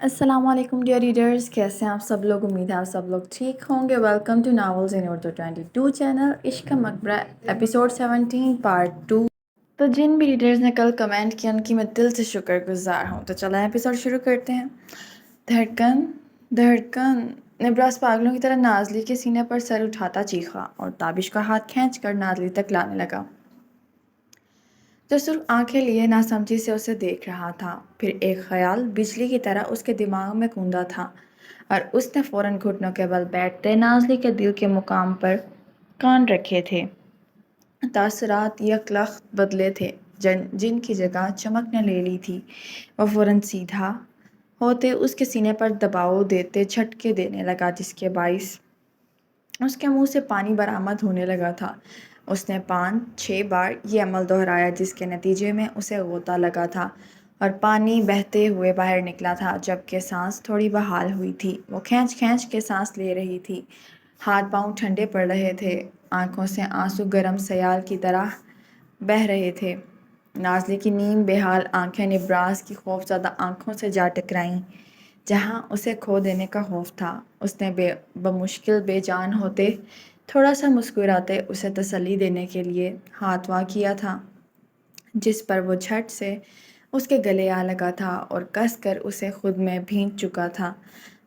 السلام علیکم dear readers, کیسے ہیں آپ سب لوگ؟ امید ہے آپ سب لوگ ٹھیک ہوں گے۔ Welcome to novels in Urdu 22 channel, عشق کا مقبرہ ایپیسوڈ 17 پارٹ 2۔ تو جن بھی ریڈرز نے کل کمنٹ کیا ان کی میں دل سے شکر گزار ہوں۔ تو چلیں ایپیسوڈ شروع کرتے ہیں۔ دھڑکن دھڑکن نبراس پاگلوں کی طرح نازلی کے سینے پر سر اٹھاتا چیخا اور تابش کا ہاتھ کھینچ کر نازلی تک لانے لگا، جو صرف آنکھیں لیے نہ سمجھی سے اسے دیکھ رہا تھا۔ پھر ایک خیال بجلی کی طرح اس کے دماغ میں گوندا تھا اور اس نے فوراً گھٹنوں کے بل بیٹھتے نازلی کے دل کے مقام پر کان رکھے تھے۔ تاثرات یکلخت بدلے تھے، جن کی جگہ چمک نے لے لی تھی۔ وہ فوراً سیدھا ہوتے اس کے سینے پر دباؤ دیتے جھٹکے دینے لگا، جس کے باعث اس کے منہ سے پانی برآمد ہونے لگا تھا۔ اس نے 5-6 بار یہ عمل دہرایا، جس کے نتیجے میں اسے غوطہ لگا تھا اور پانی بہتے ہوئے باہر نکلا تھا۔ جبکہ سانس تھوڑی بحال ہوئی تھی، وہ کھینچ کھینچ کے سانس لے رہی تھی، ہاتھ پاؤں ٹھنڈے پڑ رہے تھے، آنکھوں سے آنسو گرم سیال کی طرح بہہ رہے تھے۔ نازلی کی نیم بے حال آنکھیں نبراس کی خوفزدہ آنکھوں سے جا ٹکرائیں، جہاں اسے کھو دینے کا خوف تھا۔ اس نے بمشکل بے جان ہوتے تھوڑا سا مسکراتے اسے تسلی دینے کے لیے ہاتھ وا کیا تھا، جس پر وہ جھٹ سے اس کے گلے آ لگا تھا اور کس کر اسے خود میں بھینچ چکا تھا۔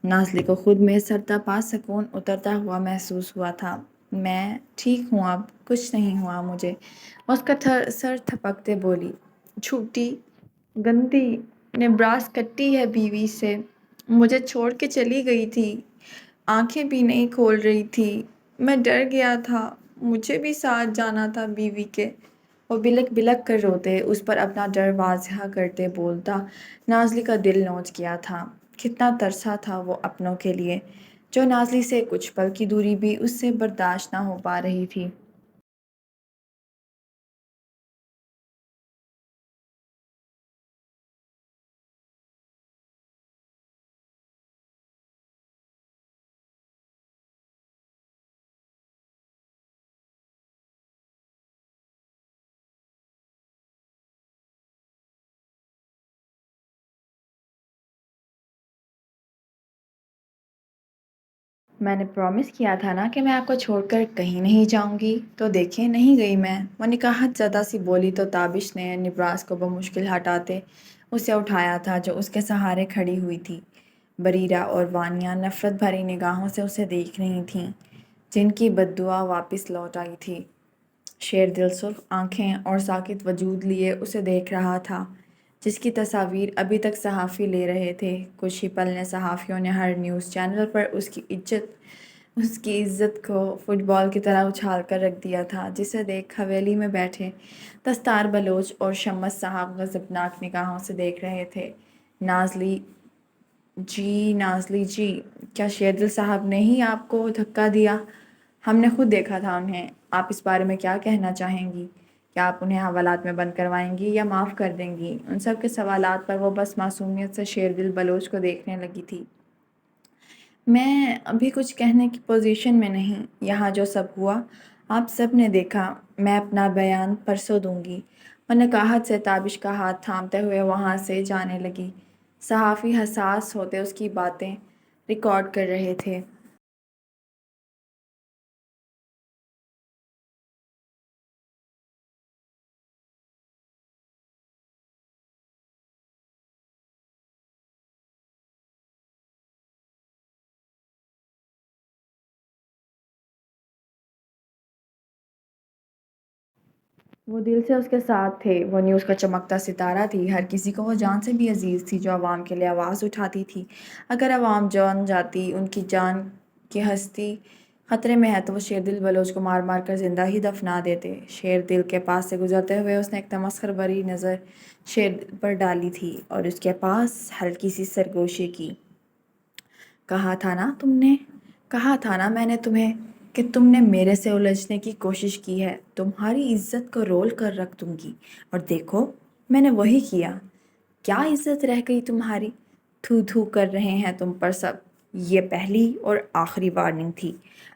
نازلی کو خود میں سرتاپا سکون اترتا ہوا محسوس ہوا تھا۔ میں ٹھیک ہوں، اب کچھ نہیں ہوا مجھے، اس کا سر تھپکتے بولی۔ جھوٹی، گندی نبراس کٹی ہے بیوی سے، مجھے چھوڑ کے چلی گئی تھی، آنکھیں بھی نہیں کھول رہی تھی، میں ڈر گیا تھا، مجھے بھی ساتھ جانا تھا بیوی کے۔ وہ بلک بلک کر روتے، اس پر اپنا ڈر واضح کرتے بولتا۔ نازلی کا دل نوچ گیا تھا، کتنا ترسا تھا وہ اپنوں کے لیے، جو نازلی سے کچھ پل کی دوری بھی اس سے برداشت نہ ہو پا رہی تھی۔ میں نے پرومس کیا تھا نا کہ میں آپ کو چھوڑ کر کہیں نہیں جاؤں گی، تو دیکھیں نہیں گئی میں، وہ نکاحت زدہ سی بولی تو تابش نے نبراس کو بمشکل ہٹاتے اسے اٹھایا تھا، جو اس کے سہارے کھڑی ہوئی تھی۔ بریرہ اور وانیہ نفرت بھری نگاہوں سے اسے دیکھ رہی تھیں، جن کی بددعا واپس لوٹ آئی تھی۔ شیر دل سرخ آنکھیں اور ساکت وجود لیے اسے دیکھ رہا تھا، جس کی تصاویر ابھی تک صحافی لے رہے تھے۔ کچھ ہی پل نے صحافیوں نے ہر نیوز چینل پر اس کی عزت کو فٹ بال کی طرح اچھال کر رکھ دیا تھا، جسے دیکھ حویلی میں بیٹھے دستار بلوچ اور شمس صاحب غضبناک نگاہوں سے دیکھ رہے تھے۔ نازلی جی، کیا شیردل صاحب نے ہی آپ کو دھکا دیا؟ ہم نے خود دیکھا تھا انہیں، آپ اس بارے میں کیا کہنا چاہیں گی؟ کیا آپ انہیں حوالات میں بند کروائیں گی یا معاف کر دیں گی؟ ان سب کے سوالات پر وہ بس معصومیت سے شیردل بلوچ کو دیکھنے لگی تھی۔ میں ابھی کچھ کہنے کی پوزیشن میں نہیں، یہاں جو سب ہوا آپ سب نے دیکھا، میں اپنا بیان پرسوں دوں گی۔ وہ نکاحت سے تابش کا ہاتھ تھامتے ہوئے وہاں سے جانے لگی۔ صحافی حساس ہوتے اس کی باتیں ریکارڈ کر رہے تھے۔ وہ دل سے اس کے ساتھ تھے، وہ نیوز کا چمکتا ستارہ تھی، ہر کسی کو وہ جان سے بھی عزیز تھی، جو عوام کے لیے آواز اٹھاتی تھی۔ اگر عوام جان جاتی ان کی جان کی ہستی خطرے میں ہے تو وہ شیردل بلوچ کو مار مار کر زندہ ہی دفنا دیتے۔ شیردل کے پاس سے گزرتے ہوئے اس نے ایک تمسخر بھری نظر شیردل پر ڈالی تھی اور اس کے پاس ہلکی سی سرگوشی کی۔ کہا تھا نا میں نے تمہیں کہ تم نے میرے سے الجھنے کی کوشش کی ہے، تمہاری عزت کو رول کر رکھ دوں گی، اور دیکھو میں نے وہی کیا۔ کیا عزت رہ گئی تمہاری؟ تھو تھو کر رہے ہیں تم پر سب۔ یہ پہلی اور آخری وارننگ تھی،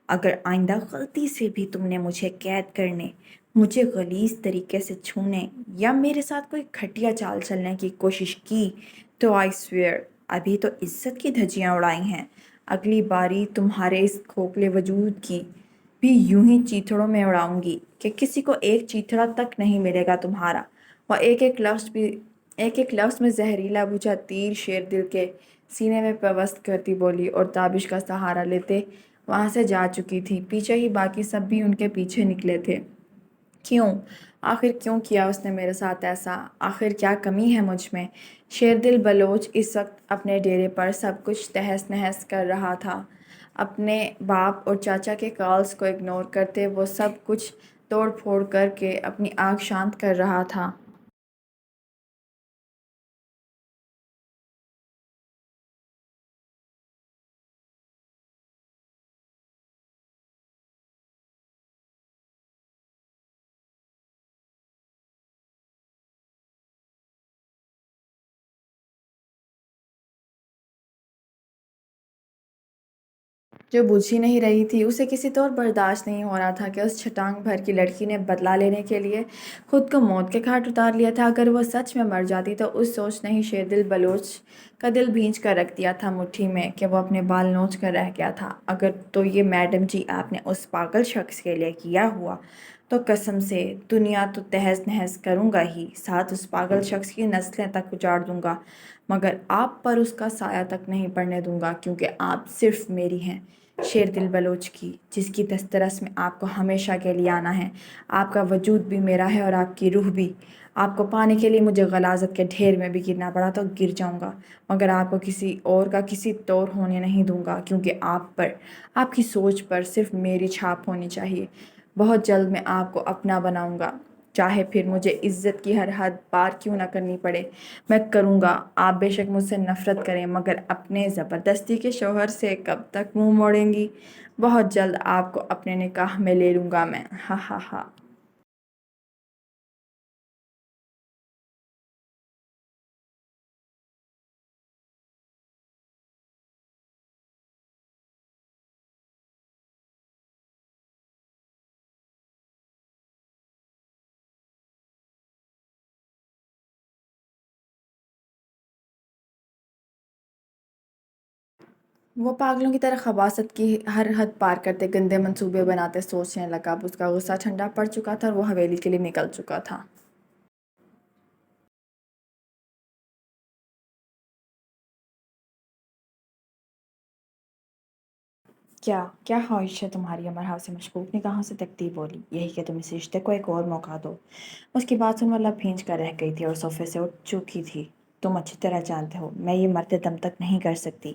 اگر آئندہ غلطی سے بھی تم نے مجھے قید کرنے، مجھے غلیظ طریقے سے چھونے یا میرے ساتھ کوئی گھٹیا چال چلنے کی کوشش کی تو آئی سویئر ابھی تو عزت کی دھجیاں اڑائی ہیں، اگلی باری تمہارے اس کھوکھلے وجود کی بھی یوں ہی چیتھڑوں میں اڑاؤں گی کہ کسی کو ایک چیتھڑا تک نہیں ملے گا تمہارا۔ وہ ایک ایک لفظ میں زہریلا بجھا تیر شیر دل کے سینے میں پیوست کرتی بولی، اور تابش کا سہارا لیتے وہاں سے جا چکی تھی۔ پیچھے ہی باقی سب بھی ان کے پیچھے نکلے تھے۔ کیوں؟ آخر کیوں کیا اس نے میرے ساتھ ایسا؟ آخر کیا کمی ہے مجھ میں؟ شیردل بلوچ اس وقت اپنے ڈیرے پر سب کچھ تہس نہس کر رہا تھا۔ اپنے باپ اور چاچا کے کالز کو اگنور کرتے وہ سب کچھ توڑ پھوڑ کر کے اپنی آنکھ شانت کر رہا تھا۔ جو بجھ ہی نہیں رہی تھی، اسے کسی طور برداشت نہیں ہو رہا تھا کہ اس چھٹانگ بھر کی لڑکی نے بدلہ لینے کے لیے خود کو موت کے گھاٹ اتار لیا تھا۔ اگر وہ سچ میں مر جاتی تو اس سوچ نے ہی شیردل بلوچ کا دل بھینچ کر رکھ دیا تھا مٹھی میں کہ وہ اپنے بال نوچ کر رہ گیا تھا۔ اگر تو یہ میڈم جی آپ نے اس پاگل شخص کے لیے کیا ہوا تو قسم سے دنیا تو تہس نہس کروں گا ہی، ساتھ اس پاگل شخص کی نسلیں تک اجاڑ دوں گا، مگر آپ پر اس کا سایہ تک نہیں پڑنے دوں گا، کیونکہ آپ صرف میری ہیں، شیردل بلوچ کی، جس کی دسترس میں آپ کو ہمیشہ کے لیے آنا ہے۔ آپ کا وجود بھی میرا ہے اور آپ کی روح بھی۔ آپ کو پانے کے لیے مجھے غلاظت کے ڈھیر میں بھی گرنا پڑا تو گر جاؤں گا، مگر آپ کو کسی اور کا کسی طور ہونے نہیں دوں گا، کیونکہ آپ پر، آپ کی سوچ پر صرف میری چھاپ ہونی چاہیے۔ بہت جلد میں آپ کو اپنا بناؤں گا، چاہے پھر مجھے عزت کی ہر حد پار کیوں نہ کرنی پڑے، میں کروں گا۔ آپ بے شک مجھ سے نفرت کریں، مگر اپنے زبردستی کے شوہر سے کب تک منہ موڑیں گی؟ بہت جلد آپ کو اپنے نکاح میں لے لوں گا میں، ہا ہا ہا۔ وہ پاگلوں کی طرح خباثت کی ہر حد پار کرتے گندے منصوبے بناتے سوچنے لگا۔ اب اس کا غصہ ٹھنڈا پڑ چکا تھا اور وہ حویلی کے لیے نکل چکا تھا۔ کیا خواہش ہے تمہاری؟ امرا سے مشکوک نگاہوں سے تکتی بولی۔ یہی کہ تم اس رشتے کو ایک اور موقع دو۔ اس کی بات سن وہ لب بھینچ کر رہ گئی تھی اور صوفے سے اٹھ چکی تھی۔ تم اچھی طرح جانتے ہو میں یہ مرتے دم تک نہیں کر سکتی۔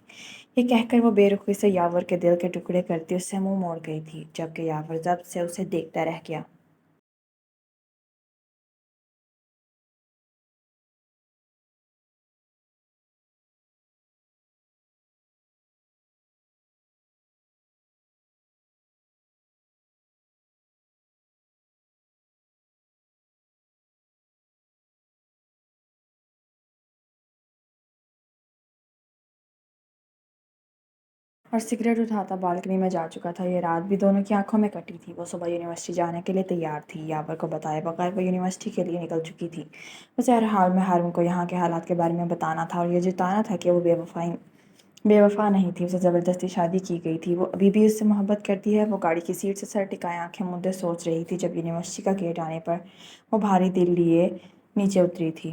یہ کہہ کر وہ بے رخی سے یاور کے دل کے ٹکڑے کرتی اس سے منہ موڑ گئی تھی، جبکہ یاور ضبط سے اسے دیکھتا رہ گیا۔ اور سگریٹ اٹھاتا بالکنی میں جا چکا تھا۔ یہ رات بھی دونوں کی آنکھوں میں کٹی تھی۔ وہ صبح یونیورسٹی جانے کے لیے تیار تھی۔ یاور کو بتائے بغیر وہ یونیورسٹی کے لیے نکل چکی تھی۔ اسے ہر حال میں ہارون کو یہاں کے حالات کے بارے میں بتانا تھا اور یہ جتانا تھا کہ وہ بے وفا نہیں تھی، اسے زبردستی شادی کی گئی تھی۔ وہ ابھی بھی اس سے محبت کرتی ہے۔ وہ گاڑی کی سیٹ سے سر ٹکائے آنکھیں مودے سوچ رہی تھی جب یونیورسٹی کا گیٹ آنے پر وہ بھاری دل لیے نیچے اتری تھی۔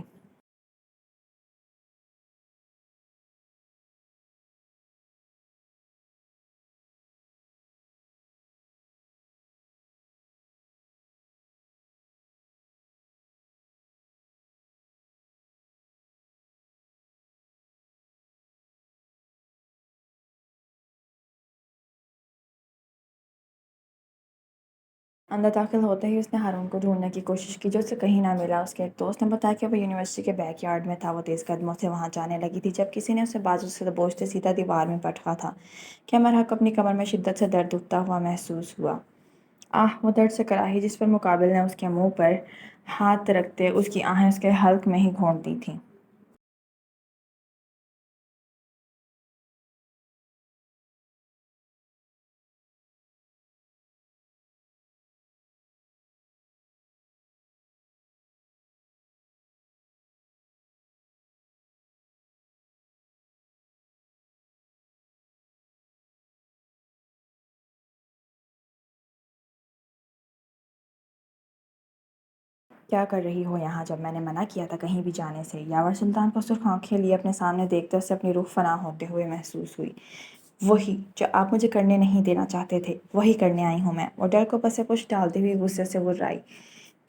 اندر داخل ہوتے ہی اس نے ہارون کو ڈھونڈنے کی کوشش کی جو اسے کہیں نہ ملا۔ اس کے ایک دوست نے بتایا کہ وہ یونیورسٹی کے بیک یارڈ میں تھا۔ وہ تیز قدموں سے وہاں جانے لگی تھی جب کسی نے اسے بازو سے دبوچتے سیدھا دیوار میں پٹکا تھا کہ مرحق اپنی کمر میں شدت سے درد اٹھتا ہوا محسوس ہوا۔ آہ! وہ درد سے کراہی جس پر مقابل نے اس کے منہ پر ہاتھ رکھتے اس کی آہیں اس کے حلق میں ہی گھونٹ دی تھیں۔ کیا کر رہی ہو یہاں؟ جب میں نے منع کیا تھا کہیں بھی جانے سے۔ یاور سلطان کو سرخ آنکھیں لیے اپنے سامنے دیکھتے اسے اپنی روح فنا ہوتے ہوئے محسوس ہوئی۔ وہی جو آپ مجھے کرنے نہیں دینا چاہتے تھے وہی کرنے آئی ہوں میں۔ وہ ڈر کو پس پش ڈالتی ہوئی غصے سے گررائی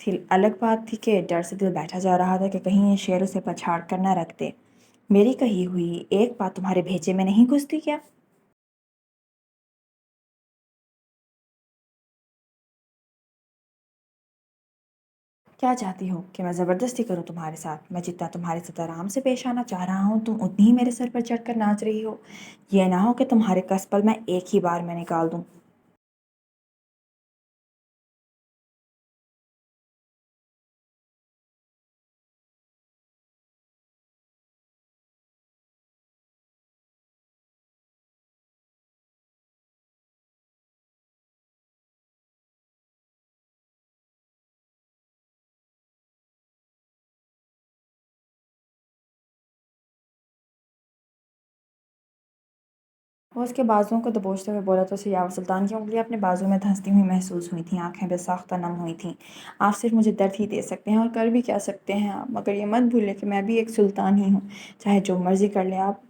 تھی۔ الگ بات تھی کہ ڈر سے دل بیٹھا جا رہا تھا کہ کہیں یہ شعر اسے پچھاڑ کر نہ رکھ دے۔ میری کہی ہوئی ایک بات تمہارے بھیجے میں نہیں گھستی کیا؟ کیا چاہتی ہو کہ میں زبردستی کروں تمہارے ساتھ؟ میں جتنا تمہارے ساتھ آرام سے پیش آنا چاہ رہا ہوں تم اتنی ہی میرے سر پر چڑھ کر ناچ رہی ہو۔ یہ نہ ہو کہ تمہارے کس پل میں ایک ہی بار میں نکال دوں۔ وہ اس کے بازوؤں کو دبوچتے ہوئے بولا تو اسے یاور سلطان کی انگلیاں اپنے بازو میں دھنستی ہوئی محسوس ہوئی تھیں۔ آنکھیں بے ساختہ نم ہوئی تھیں۔ آپ صرف مجھے درد ہی دے سکتے ہیں اور کر بھی کیا سکتے ہیں آپ؟ مگر یہ مت بھولیں کہ میں بھی ایک سلطان ہی ہوں۔ چاہے جو مرضی کر لیں آپ،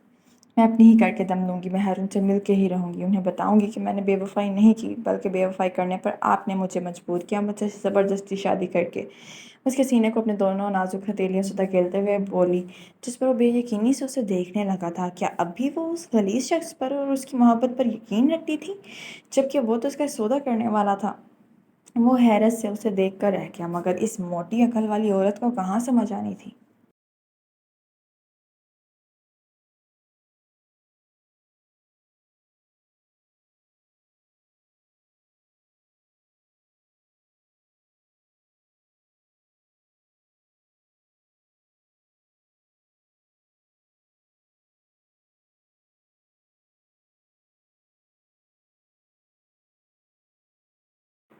میں اپنی ہی کر کے دم لوں گی۔ میں ہارون سے مل کے ہی رہوں گی۔ انہیں بتاؤں گی کہ میں نے بے وفائی نہیں کی بلکہ بے وفائی کرنے پر آپ نے مجھے مجبور کیا، مجھ سے زبردستی شادی کر کے۔ اس کے سینے کو اپنے دونوں نازک ہتھیلیوں سے دھکیلتے ہوئے بولی، جس پر وہ بے یقینی سے اسے دیکھنے لگا تھا۔ کیا اب بھی وہ اس غلیظ شخص پر اور اس کی محبت پر یقین رکھتی تھی، جبکہ وہ تو اس کا سودا کرنے والا تھا؟ وہ حیرت سے اسے دیکھ کر رہ گیا، مگر اس موٹی عقل والی عورت کو کہاں سمجھ آنی تھی؟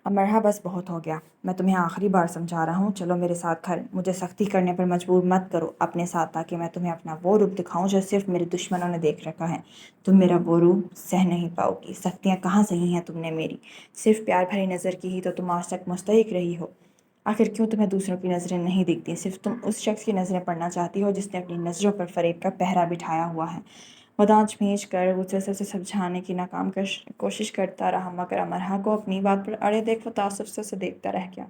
امرحا بس بہت ہو گیا۔ میں تمہیں آخری بار سمجھا رہا ہوں، چلو میرے ساتھ گھر۔ مجھے سختی کرنے پر مجبور مت کرو اپنے ساتھ، تاکہ میں تمہیں اپنا وہ روپ دکھاؤں جو صرف میرے دشمنوں نے دیکھ رکھا ہے۔ تم میرا وہ روپ سہ نہیں پاؤ گی۔ سختیاں کہاں سہی ہیں تم نے میری؟ صرف پیار بھری نظر کی ہی تو تم آج تک مستحق رہی ہو۔ آخر کیوں تمہیں دوسروں کی نظریں نہیں دکھتی؟ صرف تم اس شخص کی نظریں پڑنا چاہتی ہو جس نے اپنی نظروں پر فریب کا پہرا بٹھایا ہوا ہے۔ وہ دانت کھینچ کر غصے سے اسے سمجھانے کی ناکام کوشش کرتا رہا، مگر امرحا کو اپنی بات پر اڑے دیکھ وہ تعصب سے اسے دیکھتا رہ گیا۔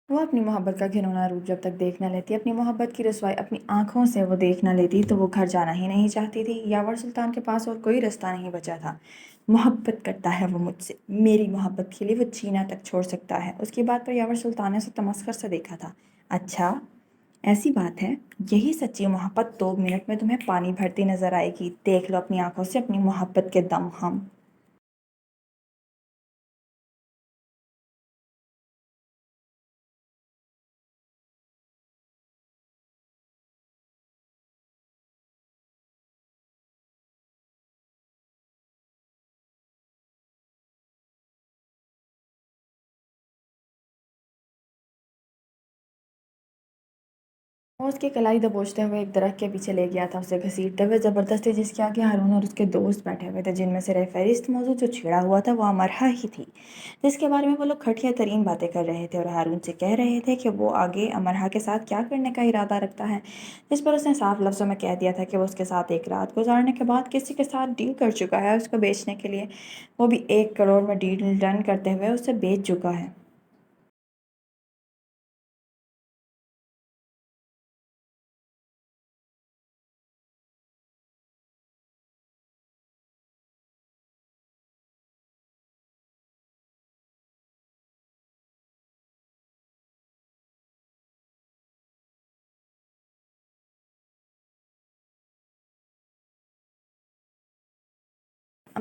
وہ اپنی محبت کا گھناؤنا روپ جب تک دیکھ نہ لیتی، اپنی محبت کی رسوائی اپنی آنکھوں سے وہ دیکھ نہ لیتی، تو وہ گھر جانا ہی نہیں چاہتی تھی۔ یاور سلطان کے پاس اور کوئی رستہ نہیں بچا تھا۔ محبت کرتا ہے وہ مجھ سے، میری محبت کے لیے وہ چینا تک چھوڑ سکتا ہے۔ اس کی بات پر یاور سلطان نے اسے تمسخر سے دیکھا تھا۔ اچھا، ایسی بات ہے؟ یہی سچی محبت 2 منٹ میں تمہیں پانی بھرتی نظر آئے گی۔ دیکھ لو اپنی آنکھوں سے اپنی محبت کے دم ہم۔ وہ اس کی کلائی دبوچتے ہوئے ایک درخت کے پیچھے لے گیا تھا، اسے گھسیٹتے ہوئے زبردستی، جس کے آگے ہارون اور اس کے دوست بیٹھے ہوئے تھے، جن میں سے رہ فہرست موضوع جو چھڑا ہوا تھا وہ امرحا ہی تھی، جس کے بارے میں وہ لوگ گھٹیا ترین باتیں کر رہے تھے اور ہارون سے کہہ رہے تھے کہ وہ آگے امرحا کے ساتھ کیا کرنے کا ارادہ رکھتا ہے، جس پر اس نے صاف لفظوں میں کہہ دیا تھا کہ وہ اس کے ساتھ ایک رات گزارنے کے بعد کسی کے ساتھ ڈیل کر چکا ہے اس کو بیچنے کے لیے، وہ بھی 1 کروڑ میں ڈیل ڈن کرتے ہوئے اسے بیچ چکا ہے۔